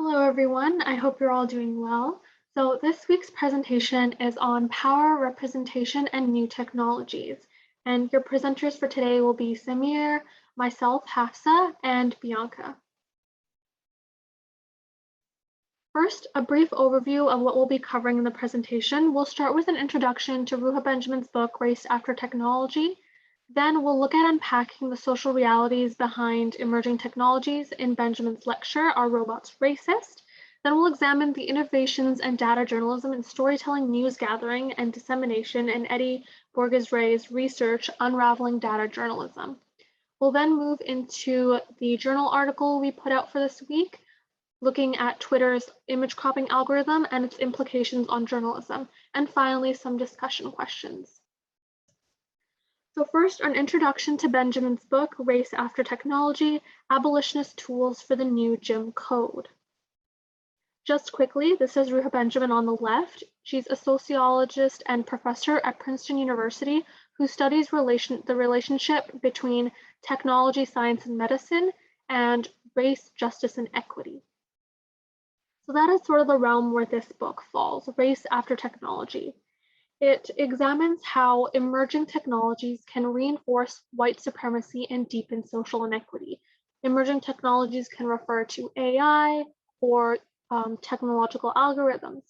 Hello, everyone. I hope you're all doing well. So this week's presentation is on power, representation, and new technologies. And your presenters for today will be Samir, myself, Hafsa, and Bianca. First, a brief overview of what we'll be covering in the presentation. We'll start with an introduction to Ruha Benjamin's book, Race After Technology. Then we'll look at unpacking the social realities behind emerging technologies in Benjamin's lecture, Are Robots Racist? Then we'll examine the innovations and data journalism in storytelling, news gathering, and dissemination in Eddie Borges-Ray's research, Unraveling Data Journalism. We'll then move into the journal article we put out for this week, looking at Twitter's image cropping algorithm and its implications on journalism, and finally, some discussion questions. So first, an introduction to Benjamin's book, Race After Technology, Abolitionist Tools for the New Jim Code. Just quickly, this is Ruha Benjamin on the left. She's a sociologist and professor at Princeton University who studies the relationship between technology, science, and medicine, and race, justice, and equity. So that is sort of the realm where this book falls, Race After Technology. It examines how emerging technologies can reinforce white supremacy and deepen social inequity. Emerging technologies can refer to AI or technological algorithms.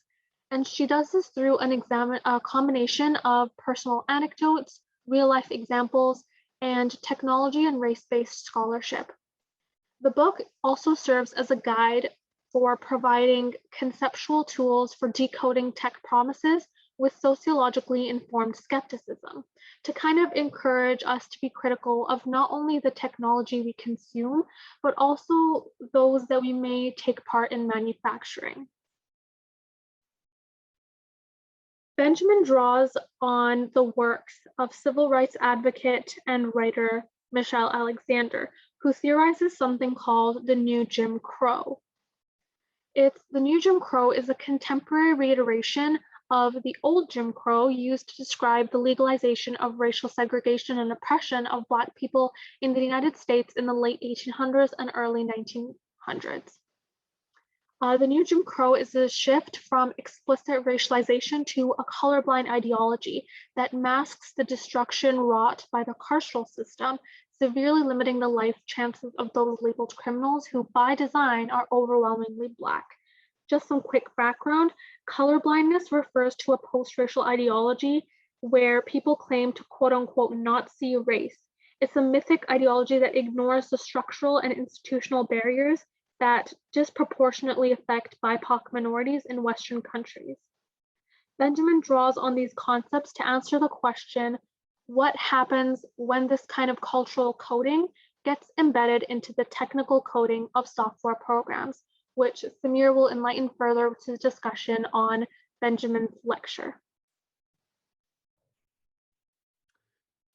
And she does this through a combination of personal anecdotes, real-life examples, and technology and race-based scholarship. The book also serves as a guide for providing conceptual tools for decoding tech promises with sociologically informed skepticism, to kind of encourage us to be critical of not only the technology we consume, but also those that we may take part in manufacturing. Benjamin draws on the works of civil rights advocate and writer Michelle Alexander, who theorizes something called the New Jim Crow. The New Jim Crow is a contemporary reiteration of the old Jim Crow used to describe the legalization of racial segregation and oppression of Black people in the United States in the late 1800s and early 1900s. The new Jim Crow is a shift from explicit racialization to a colorblind ideology that masks the destruction wrought by the carceral system, severely limiting the life chances of those labeled criminals who, by design, are overwhelmingly Black. Just some quick background, colorblindness refers to a post-racial ideology where people claim to quote unquote not see race. It's a mythic ideology that ignores the structural and institutional barriers that disproportionately affect BIPOC minorities in Western countries. Benjamin draws on these concepts to answer the question, what happens when this kind of cultural coding gets embedded into the technical coding of software programs, which Samir will enlighten further with his discussion on Benjamin's lecture.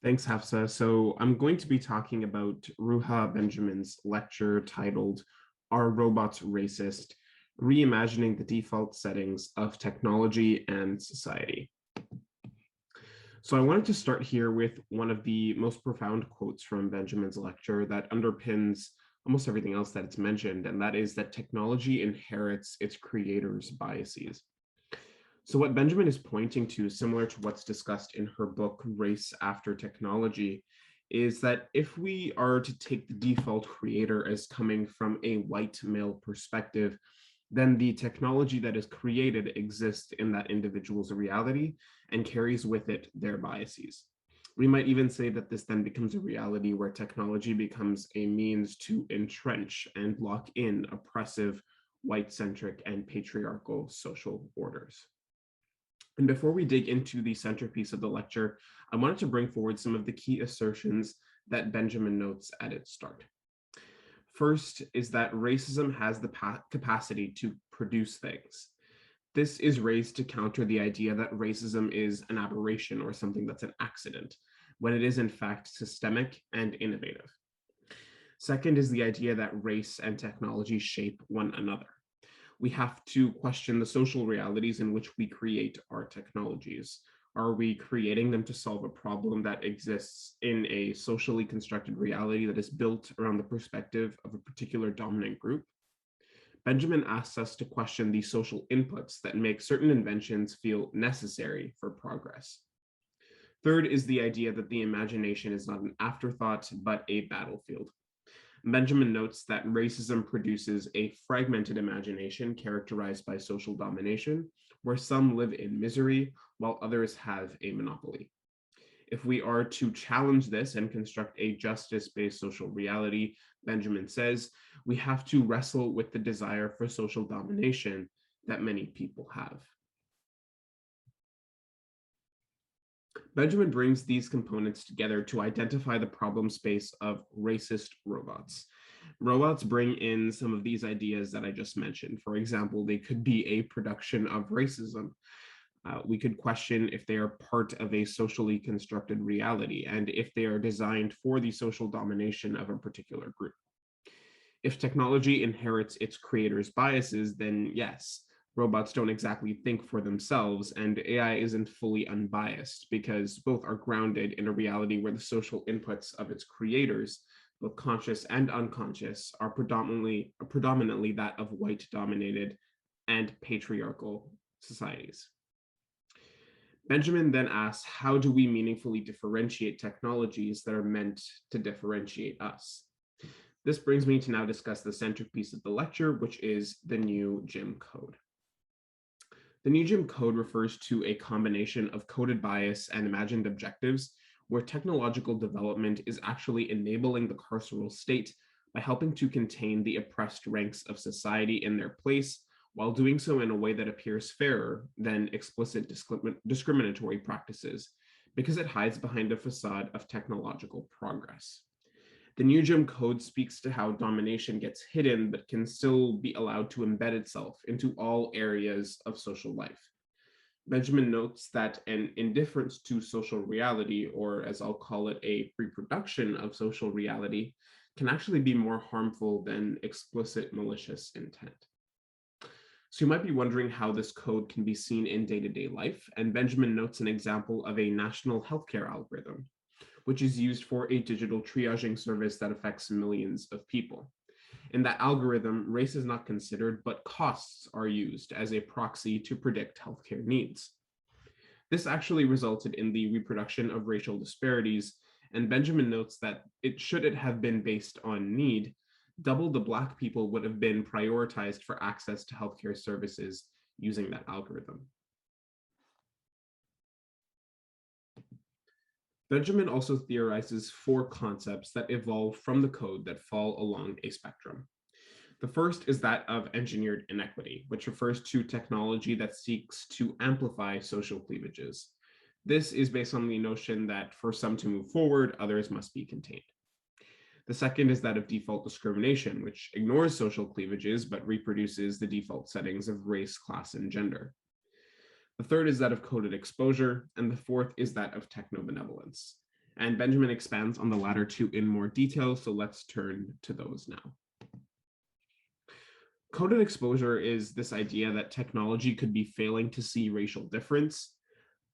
Thanks, Hafsa. So I'm going to be talking about Ruha Benjamin's lecture titled, Are Robots Racist? Reimagining the Default Settings of Technology and Society. So I wanted to start here with one of the most profound quotes from Benjamin's lecture that underpins almost everything else that it's mentioned, and that is that technology inherits its creators' biases. So what Benjamin is pointing to, similar to what's discussed in her book, Race After Technology, is that if we are to take the default creator as coming from a white male perspective, then the technology that is created exists in that individual's reality and carries with it their biases. We might even say that this then becomes a reality where technology becomes a means to entrench and lock in oppressive, white-centric, and patriarchal social orders. And before we dig into the centerpiece of the lecture, I wanted to bring forward some of the key assertions that Benjamin notes at its start. First is that racism has the capacity to produce things. This is raised to counter the idea that racism is an aberration or something that's an accident, when it is in fact systemic and innovative. Second is the idea that race and technology shape one another. We have to question the social realities in which we create our technologies. Are we creating them to solve a problem that exists in a socially constructed reality that is built around the perspective of a particular dominant group? Benjamin asks us to question the social inputs that make certain inventions feel necessary for progress. Third is the idea that the imagination is not an afterthought, but a battlefield. Benjamin notes that racism produces a fragmented imagination characterized by social domination, where some live in misery while others have a monopoly. If we are to challenge this and construct a justice-based social reality, Benjamin says, we have to wrestle with the desire for social domination that many people have. Benjamin brings these components together to identify the problem space of racist robots. Robots bring in some of these ideas that I just mentioned. For example, they could be a production of racism. We could question if they are part of a socially constructed reality and if they are designed for the social domination of a particular group. If technology inherits its creators' biases, then yes, robots don't exactly think for themselves, and AI isn't fully unbiased because both are grounded in a reality where the social inputs of its creators, both conscious and unconscious, are predominantly that of white-dominated and patriarchal societies. Benjamin then asks, how do we meaningfully differentiate technologies that are meant to differentiate us? This brings me to now discuss the centerpiece of the lecture, which is the new Jim Code. The new Jim Code refers to a combination of coded bias and imagined objectives, where technological development is actually enabling the carceral state by helping to contain the oppressed ranks of society in their place, while doing so in a way that appears fairer than explicit discriminatory practices, because it hides behind a facade of technological progress. The new Jim Code speaks to how domination gets hidden, but can still be allowed to embed itself into all areas of social life. Benjamin notes that an indifference to social reality, or as I'll call it, a reproduction of social reality, can actually be more harmful than explicit malicious intent. So you might be wondering how this code can be seen in day-to-day life, and Benjamin notes an example of a national healthcare algorithm, which is used for a digital triaging service that affects millions of people. In that algorithm, race is not considered, but costs are used as a proxy to predict healthcare needs. This actually resulted in the reproduction of racial disparities, and Benjamin notes that should it have been based on need, double the Black people would have been prioritized for access to healthcare services using that algorithm. Benjamin also theorizes 4 concepts that evolve from the code that fall along a spectrum. The first is that of engineered inequity, which refers to technology that seeks to amplify social cleavages. This is based on the notion that for some to move forward, others must be contained. The second is that of default discrimination, which ignores social cleavages but reproduces the default settings of race, class, and gender. The third is that of coded exposure, and the fourth is that of technobenevolence. And Benjamin expands on the latter two in more detail, so let's turn to those now. Coded exposure is this idea that technology could be failing to see racial difference,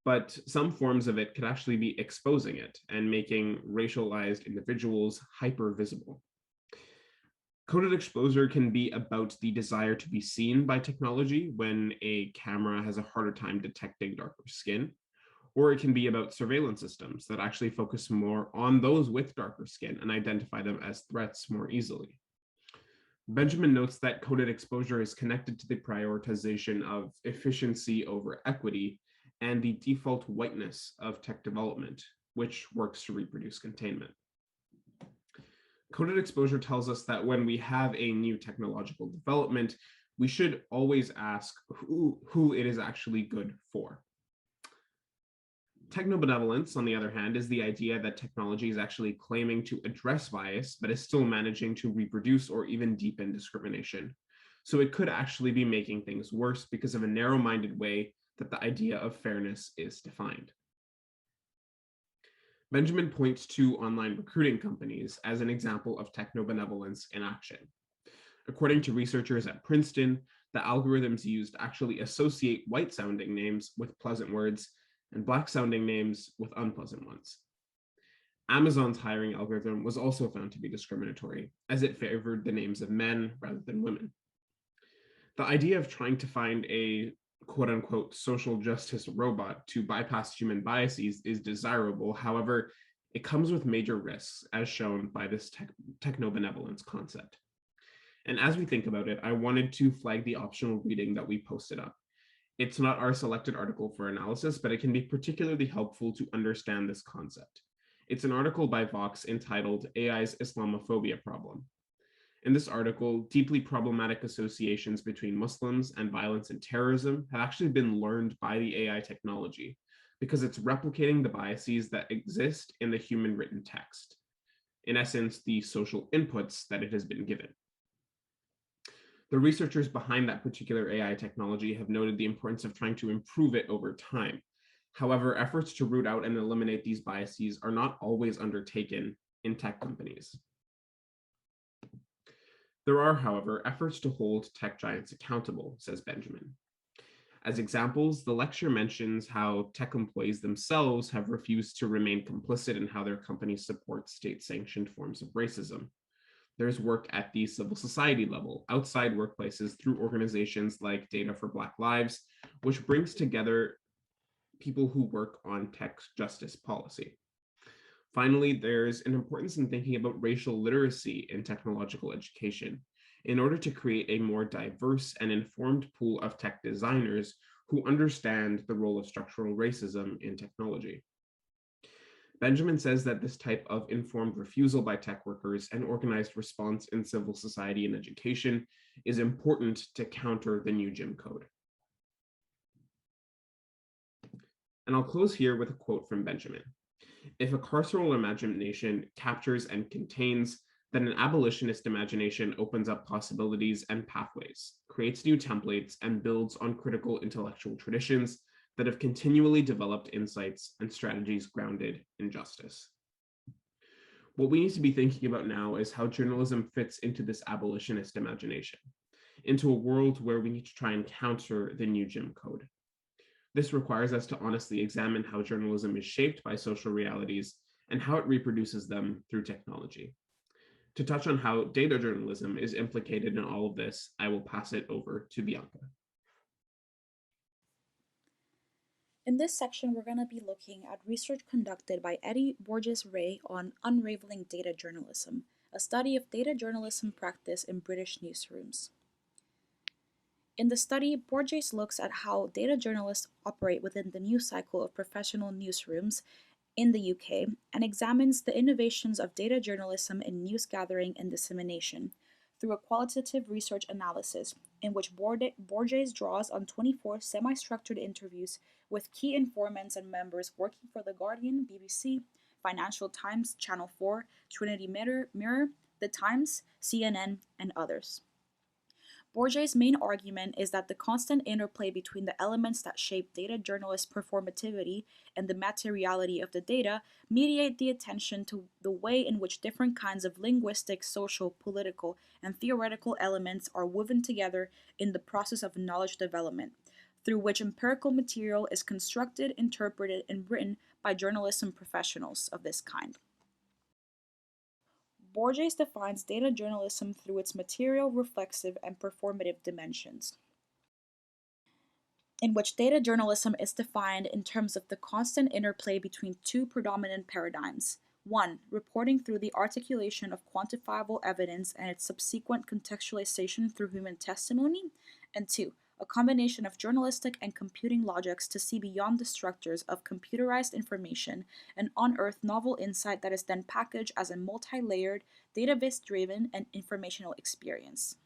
but some forms of it could actually be exposing it and making racialized individuals hyper-visible. Coded exposure can be about the desire to be seen by technology when a camera has a harder time detecting darker skin, or it can be about surveillance systems that actually focus more on those with darker skin and identify them as threats more easily. Benjamin notes that coded exposure is connected to the prioritization of efficiency over equity and the default whiteness of tech development, which works to reproduce containment. Coded exposure tells us that when we have a new technological development, we should always ask who it is actually good for. Technobenevolence, on the other hand, is the idea that technology is actually claiming to address bias, but is still managing to reproduce or even deepen discrimination. So it could actually be making things worse because of a narrow-minded way that the idea of fairness is defined. Benjamin points to online recruiting companies as an example of technobenevolence in action. According to researchers at Princeton, the algorithms used actually associate white-sounding names with pleasant words and Black-sounding names with unpleasant ones. Amazon's hiring algorithm was also found to be discriminatory, as it favored the names of men rather than women. The idea of trying to find a quote unquote social justice robot to bypass human biases is desirable. However, it comes with major risks, as shown by this techno-benevolence concept. And as we think about it, I wanted to flag the optional reading that we posted up. It's not our selected article for analysis, but it can be particularly helpful to understand this concept. It's an article by Vox entitled AI's Islamophobia Problem. In this article, deeply problematic associations between Muslims and violence and terrorism have actually been learned by the AI technology because it's replicating the biases that exist in the human written text. In essence, the social inputs that it has been given. The researchers behind that particular AI technology have noted the importance of trying to improve it over time. However, efforts to root out and eliminate these biases are not always undertaken in tech companies. There are, however, efforts to hold tech giants accountable, says Benjamin. As examples, the lecture mentions how tech employees themselves have refused to remain complicit in how their companies support state-sanctioned forms of racism. There's work at the civil society level, outside workplaces through organizations like Data for Black Lives, which brings together people who work on tech justice policy. Finally, there's an importance in thinking about racial literacy in technological education in order to create a more diverse and informed pool of tech designers who understand the role of structural racism in technology. Benjamin says that this type of informed refusal by tech workers and organized response in civil society and education is important to counter the new Jim Code. And I'll close here with a quote from Benjamin. If a carceral imagination captures and contains, then an abolitionist imagination opens up possibilities and pathways, creates new templates, and builds on critical intellectual traditions that have continually developed insights and strategies grounded in justice. What we need to be thinking about now is how journalism fits into this abolitionist imagination, into a world where we need to try and counter the new Jim Code. This requires us to honestly examine how journalism is shaped by social realities and how it reproduces them through technology. To touch on how data journalism is implicated in all of this, I will pass it over to Bianca. In this section, we're going to be looking at research conducted by Eddie Borges-Ray on unraveling data journalism, a study of data journalism practice in British newsrooms. In the study, Borges looks at how data journalists operate within the news cycle of professional newsrooms in the UK and examines the innovations of data journalism in news gathering and dissemination through a qualitative research analysis in which Borges draws on 24 semi-structured interviews with key informants and members working for The Guardian, BBC, Financial Times, Channel 4, Trinity Mirror, The Times, CNN, and others. Borges' main argument is that the constant interplay between the elements that shape data journalists' performativity and the materiality of the data mediate the attention to the way in which different kinds of linguistic, social, political, and theoretical elements are woven together in the process of knowledge development, through which empirical material is constructed, interpreted, and written by journalism professionals of this kind. Borges defines data journalism through its material, reflexive, and performative dimensions, in which data journalism is defined in terms of the constant interplay between two predominant paradigms. One, reporting through the articulation of quantifiable evidence and its subsequent contextualization through human testimony, and two, a combination of journalistic and computing logics to see beyond the structures of computerized information and unearth novel insight that is then packaged as a multi-layered, database-driven, and informational experience.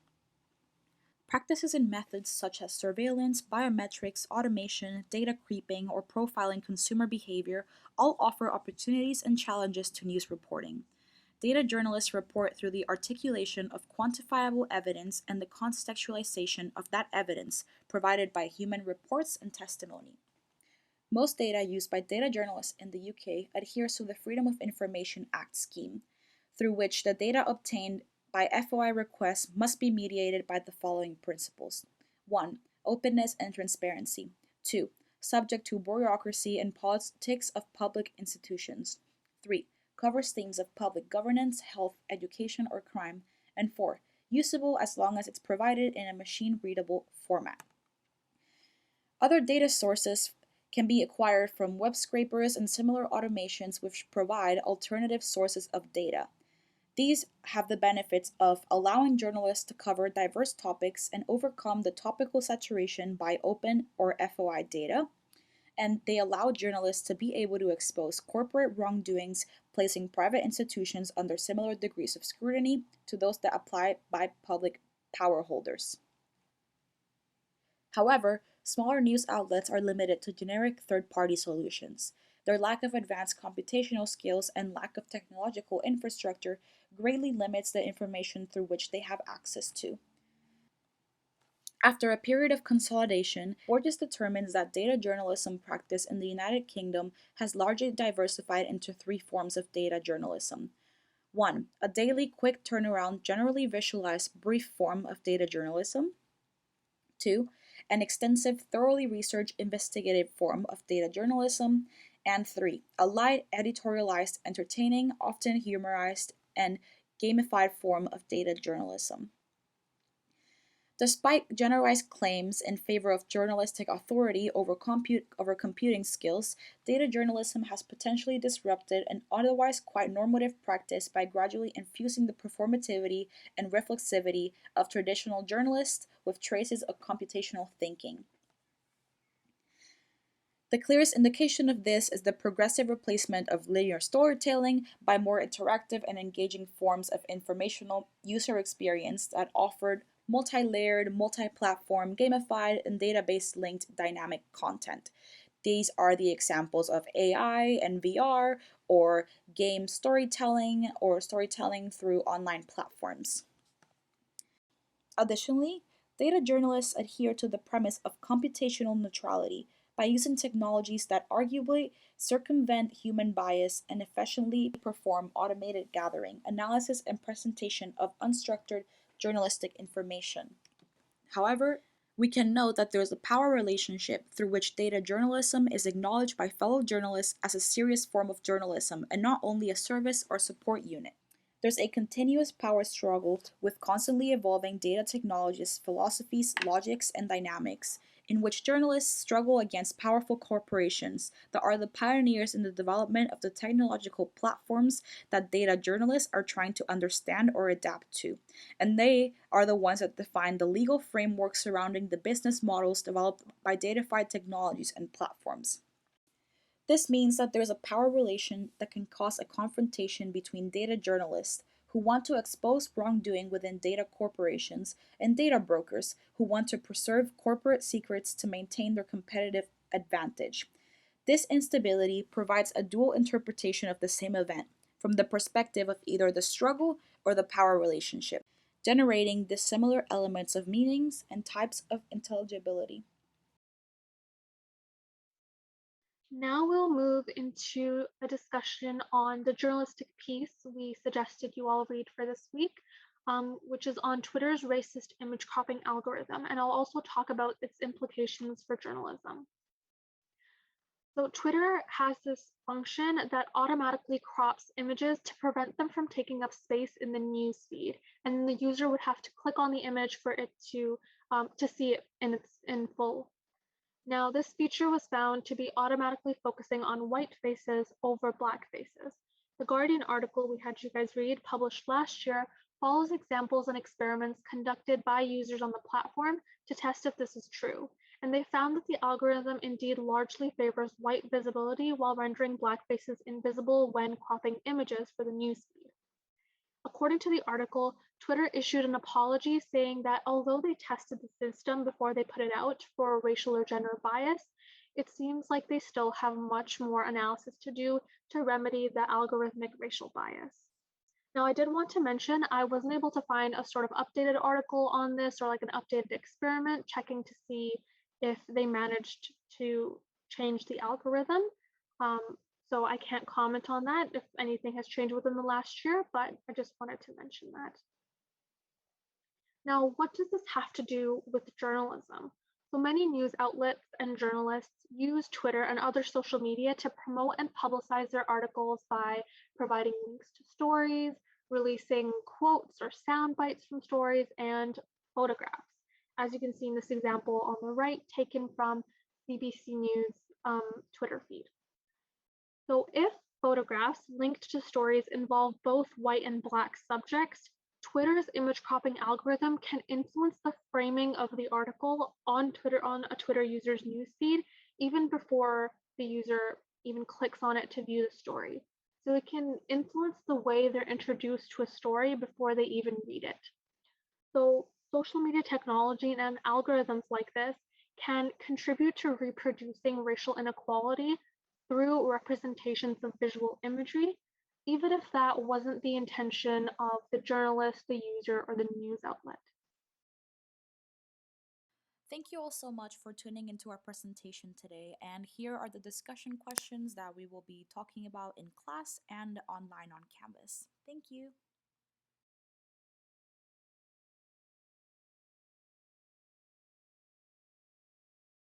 Practices and methods such as surveillance, biometrics, automation, data creeping, or profiling consumer behavior all offer opportunities and challenges to news reporting. Data journalists report through the articulation of quantifiable evidence and the contextualization of that evidence provided by human reports and testimony. Most data used by data journalists in the UK adheres to the Freedom of Information Act scheme, through which the data obtained by FOI requests must be mediated by the following principles. 1. Openness and transparency. 2. Subject to bureaucracy and politics of public institutions. 3. Covers themes of public governance, health, education, or crime. And 4. usable as long as it's provided in a machine-readable format. Other data sources can be acquired from web scrapers and similar automations which provide alternative sources of data. These have the benefits of allowing journalists to cover diverse topics and overcome the topical saturation by open or FOI data, and they allow journalists to be able to expose corporate wrongdoings, placing private institutions under similar degrees of scrutiny to those that apply by public power holders. However, smaller news outlets are limited to generic third-party solutions. Their lack of advanced computational skills and lack of technological infrastructure greatly limits the information through which they have access to. After a period of consolidation, Borges determines that data journalism practice in the United Kingdom has largely diversified into three forms of data journalism. 1. A daily, quick turnaround, generally visualized, brief form of data journalism. 2. An extensive, thoroughly researched, investigative form of data journalism. And 3. A light, editorialized, entertaining, often humorized, and gamified form of data journalism. Despite generalized claims in favor of journalistic authority over computing skills, data journalism has potentially disrupted an otherwise quite normative practice by gradually infusing the performativity and reflexivity of traditional journalists with traces of computational thinking. The clearest indication of this is the progressive replacement of linear storytelling by more interactive and engaging forms of informational user experience that offered multi-layered, multi-platform, gamified, and database-linked dynamic content. These are the examples of AI and VR, or game storytelling, or storytelling through online platforms. Additionally, data journalists adhere to the premise of computational neutrality by using technologies that arguably circumvent human bias and efficiently perform automated gathering, analysis, and presentation of unstructured journalistic information. However, we can note that there is a power relationship through which data journalism is acknowledged by fellow journalists as a serious form of journalism and not only a service or support unit. There's a continuous power struggle with constantly evolving data technologies, philosophies, logics, and dynamics, in which journalists struggle against powerful corporations that are the pioneers in the development of the technological platforms that data journalists are trying to understand or adapt to. And they are the ones that define the legal framework surrounding the business models developed by datafied technologies and platforms. This means that there is a power relation that can cause a confrontation between data journalists who want to expose wrongdoing within data corporations and data brokers who want to preserve corporate secrets to maintain their competitive advantage. This instability provides a dual interpretation of the same event from the perspective of either the struggle or the power relationship, generating dissimilar elements of meanings and types of intelligibility. Now we'll move into a discussion on the journalistic piece we suggested you all read for this week, which is on Twitter's racist image cropping algorithm, and I'll also talk about its implications for journalism. So Twitter has this function that automatically crops images to prevent them from taking up space in the news feed, and the user would have to click on the image for it to see it in full. Now, this feature was found to be automatically focusing on white faces over black faces. The Guardian article we had you guys read, published last year, follows examples and experiments conducted by users on the platform to test if this is true. And they found that the algorithm indeed largely favors white visibility while rendering black faces invisible when cropping images for the newsfeed. According to the article, Twitter issued an apology saying that although they tested the system before they put it out for racial or gender bias, it seems like they still have much more analysis to do to remedy the algorithmic racial bias. Now, I did want to mention I wasn't able to find a sort of updated article on this or like an updated experiment checking to see if they managed to change the algorithm. So I can't comment on that if anything has changed within the last year, but I just wanted to mention that. Now, what does this have to do with journalism? So many news outlets and journalists use Twitter and other social media to promote and publicize their articles by providing links to stories, releasing quotes or sound bites from stories and photographs. As you can see in this example on the right, taken from BBC News Twitter feed. So if photographs linked to stories involve both white and black subjects, Twitter's image cropping algorithm can influence the framing of the article on a Twitter user's newsfeed even before the user even clicks on it to view the story. So it can influence the way they're introduced to a story before they even read it. So social media technology and algorithms like this can contribute to reproducing racial inequality through representations of visual imagery, even if that wasn't the intention of the journalist, the user, or the news outlet. Thank you all so much for tuning into our presentation today, and here are the discussion questions that we will be talking about in class and online on Canvas. Thank you.